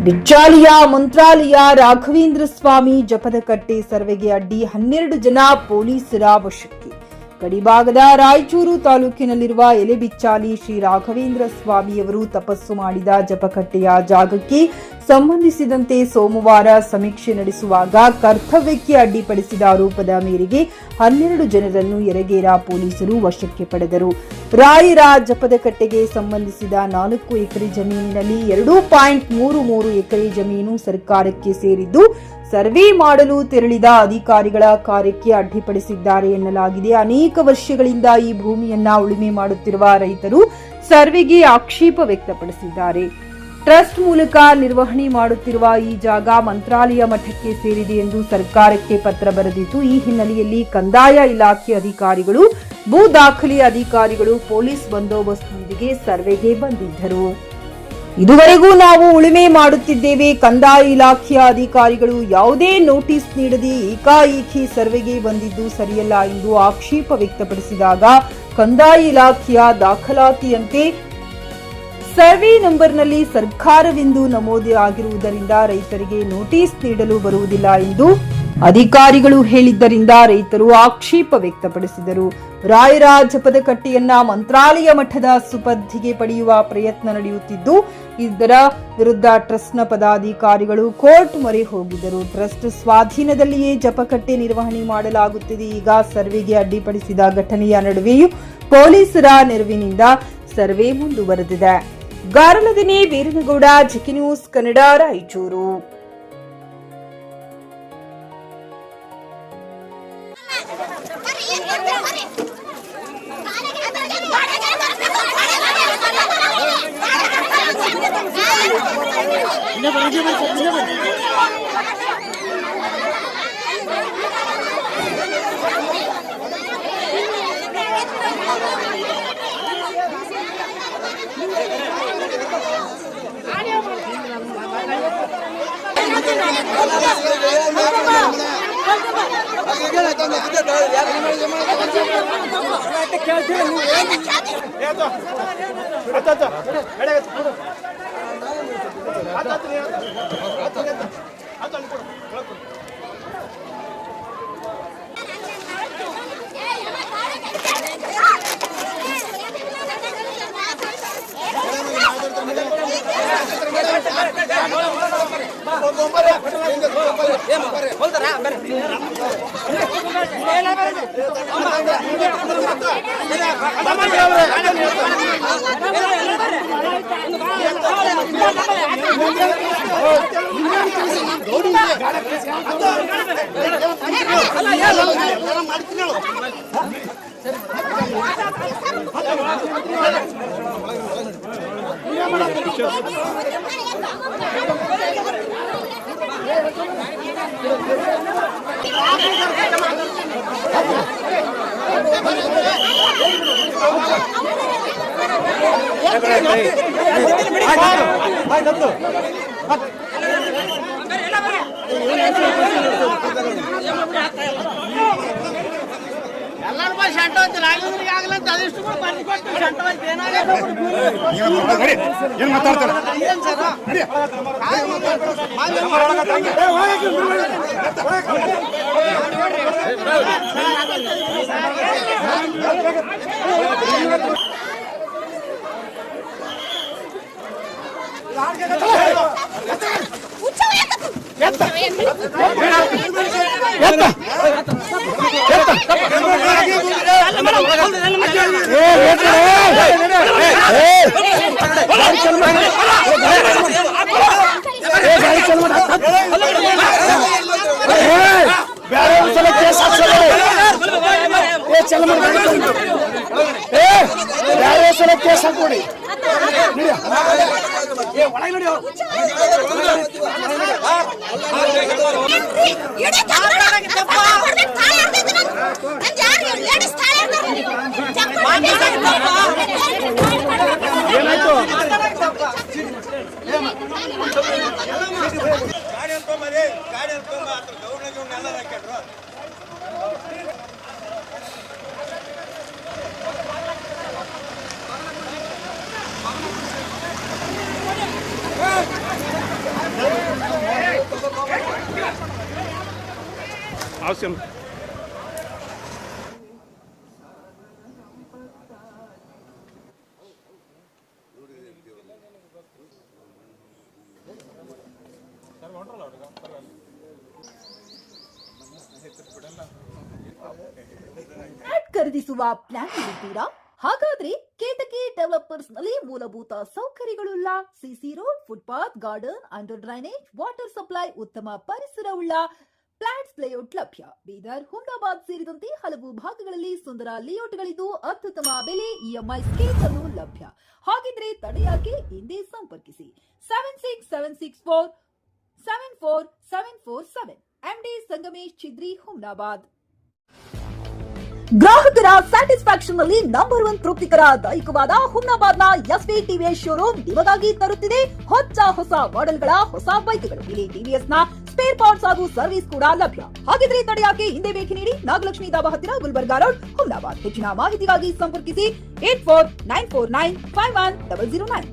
ಬಿಚ್ಚಾಲಿಯ ಮಂತ್ರಾಲಯ ರಾಘವೇಂದ್ರ ಸ್ವಾಮಿ ಜಪದಕಟ್ಟೆ ಸರ್ವೆಗೆ ಅಡ್ಡಿ 12 ಜನ ಪೊಲೀಸರ ವಶಕ್ಕೆ. ಗಡಿಭಾಗದ ರಾಯಚೂರು ತಾಲೂಕಿನಲ್ಲಿರುವ ಎಲೆಬಿಚ್ಚಾಲಿ ಶ್ರೀ ರಾಘವೇಂದ್ರ ಸ್ವಾಮಿಯವರು ತಪಸ್ಸು ಮಾಡಿದ ಜಪಕಟ್ಟೆಯ ಜಾಗಕ್ಕೆ ಸಂಬಂಧಿಸಿದಂತೆ ಸೋಮವಾರ ಸಮೀಕ್ಷೆ ನಡೆಸುವಾಗ ಕರ್ತವ್ಯಕ್ಕೆ ಅಡ್ಡಿಪಡಿಸಿದ ಆರೋಪದ ಮೇರೆಗೆ 12 ಜನರನ್ನು ಯರಗೇರಾ ಪೊಲೀಸರು ವಶಕ್ಕೆ ಪಡೆದರು. ರಾಯರ ಜಪದಕಟ್ಟೆಗೆ ಸಂಬಂಧಿಸಿದ 4 ಎಕರೆ ಜಮೀನಿನಲ್ಲಿ 2.33 ಎಕರೆ ಜಮೀನು ಸರ್ಕಾರಕ್ಕೆ ಸೇರಿದ್ದು, ಸರ್ವೆ ಮಾಡಲು ತೆರಳಿದ ಅಧಿಕಾರಿಗಳ ಕಾರ್ಯಕ್ಕೆ ಅಡ್ಡಿಪಡಿಸಿದ್ದಾರೆ ಎನ್ನಲಾಗಿದೆ. ಅನೇಕ ವರ್ಷಗಳಿಂದ ಈ ಭೂಮಿಯನ್ನ ಉಳುಮೆ ಮಾಡುತ್ತಿರುವ ರೈತರು ಸರ್ವೆಗೆ ಆಕ್ಷೇಪ ವ್ಯಕ್ತಪಡಿಸಿದ್ದಾರೆ. ಟ್ರಸ್ಟ್ ಮೂಲಕ ನಿರ್ವಹಣೆ ಮಾಡುತ್ತಿರುವ ಈ ಜಾಗ ಮಂತ್ರಾಲಯ ಮಠಕ್ಕೆ ಸೇರಿದೆ ಎಂದು ಸರ್ಕಾರಕ್ಕೆ ಪತ್ರ ಬರೆದಿತ್ತು. ಈ ಹಿನ್ನೆಲೆಯಲ್ಲಿ ಕಂದಾಯ ಇಲಾಖೆ ಅಧಿಕಾರಿಗಳು, ಭೂ ದಾಖಲೆ ಅಧಿಕಾರಿಗಳು ಪೊಲೀಸ್ ಬಂದೋಬಸ್ತ್ನೊಂದಿಗೆ ಸರ್ವೆಗೆ ಬಂದಿದ್ದರು. ಇದುವರೆಗೂ ನಾವು ಉಳುಮೆ ಮಾಡುತ್ತಿದ್ದೇವೆ, ಕಂದಾಯ ಇಲಾಖೆಯ ಅಧಿಕಾರಿಗಳು ಯಾವುದೇ ನೋಟಿಸ್ ನೀಡದೆ ಏಕಾಏಕಿ ಸರ್ವೆಗೆ ಬಂದಿದ್ದು ಸರಿಯಲ್ಲ ಎಂದು ಆಕ್ಷೇಪ ವ್ಯಕ್ತಪಡಿಸಿದಾಗ, ಕಂದಾಯ ಇಲಾಖೆಯ ದಾಖಲಾತಿಯಂತೆ ಸರ್ವೆ ನಂಬರ್ನಲ್ಲಿ ಸರ್ಕಾರವೆಂದು ನಮೂದು ಆಗಿರುವುದರಿಂದ ರೈತರಿಗೆ ನೋಟಿಸ್ ನೀಡಲು ಬರುವುದಿಲ್ಲ ಎಂದು ಅಧಿಕಾರಿಗಳು ಹೇಳಿದ್ದರಿಂದ ರೈತರು ಆಕ್ಷೇಪ ವ್ಯಕ್ತಪಡಿಸಿದರು. ರಾಯರ ಜಪದಕಟ್ಟೆಯನ್ನ ಮಂತ್ರಾಲಯ ಮಠದ ಸುಪರ್ದಿಗೆ ಪಡೆಯುವ ಪ್ರಯತ್ನ ನಡೆಯುತ್ತಿದ್ದು, ಇದರ ವಿರುದ್ಧ ಟ್ರಸ್ಟ್ನ ಪದಾಧಿಕಾರಿಗಳು ಕೋರ್ಟ್ ಮೊರೆ ಹೋಗಿದ್ದರು. ಟ್ರಸ್ಟ್ ಸ್ವಾಧೀನದಲ್ಲಿಯೇ ಜಪಕಟ್ಟೆ ನಿರ್ವಹಣೆ ಮಾಡಲಾಗುತ್ತಿದೆ. ಈಗ ಸರ್ವೆಗೆ ಅಡ್ಡಿಪಡಿಸಿದ ಘಟನೆಯ ನಡುವೆಯೂ ಪೊಲೀಸರ ನೆರವಿನಿಂದ ಸರ್ವೆ ಮುಂದುವರೆದಿದೆ. ಗಾರಲದಿನಿ Veeranagouda, GK news Kannada, Raichur. Awesome. Flat ಖರೀದಿಸುವ ಪ್ಲಾನ್ ಇರುತ್ತೀರಾ? ಹಾಗಾದ್ರೆ ಕೇತಕಿ ಡೆವಲಪರ್ಸ್ ನಲ್ಲಿ ಮೂಲಭೂತ ಸೌಕರ್ಯಗಳುಳ್ಳ CC road, footpath, garden, under drainage, water supply, ಉತ್ತಮ ಪರಿಸರವುಳ್ಳ ಫ್ಲಾಟ್ಸ್ ಲೇಔಟ್ ಲಭ್ಯ. ಬೀದರ್, ಹುಮ್ನಾಬಾದ್ ಸೇರಿದಂತೆ ಹಲವು ಭಾಗಗಳಲ್ಲಿ ಸುಂದರ ಲೇಔಟ್ಗಳಿದ್ದು ಅತ್ಯುತ್ತಮ ಬೆಲೆ, ಇಎಂಐ ಸ್ಕೀಮ್ಸ್ ಅನ್ನು ಲಭ್ಯ. ಹಾಗಿದ್ರೆ ತಡೆಯಾಕೆ? ಹಿಂದೆ ಸಂಪರ್ಕಿಸಿ 7676474747 MD ಸಂಗಮೇಶ್ ಚಿದ್ರಿ, ಹುಮ್ನಾಬಾದ್. ಗ್ರಾಹಕರ ಸ್ಯಾಟಿಸ್ಫ್ಯಾಕ್ಷನ್ ನಲ್ಲಿ ನಂಬರ್ 1 ತೃಪ್ತಿಕರ ದೈಹಿಕವಾದ ಹುಮ್ನಾಬಾದ್ನ ಎಸ್ವಿ ಟಿವಿಎಸ್ ಶೋರೂಮ್ ನಿಮಗಾಗಿ ತರುತ್ತಿದೆ ಹೊಸ ಮಾಡೆಲ್ಗಳ ಹೊಸ ಬೈಕ್ಗಳು. ಇಲ್ಲಿ ಟಿವಿಎಸ್ ನ ಸ್ಪೇರ್ ಪಾರ್ಟ್ಸ್ ಹಾಗೂ ಸರ್ವಿಸ್ ಕೂಡ ಲಭ್ಯ. ಹಾಗಿದ್ರೆ ತಡೆಯಾಕೆ? ಹಿಂದೆ ಭೇಟಿ ನೀಡಿ. ನಾಗಲಕ್ಷ್ಮಿ ಧಾಬಾ ಹತ್ತಿರ, ಗುಲ್ಬರ್ಗಾ ರೋಡ್, ಹುಮ್ನಾಬಾದ್. ಹೆಚ್ಚಿನ ಮಾಹಿತಿಗಾಗಿ ಸಂಪರ್ಕಿಸಿ 8494951009.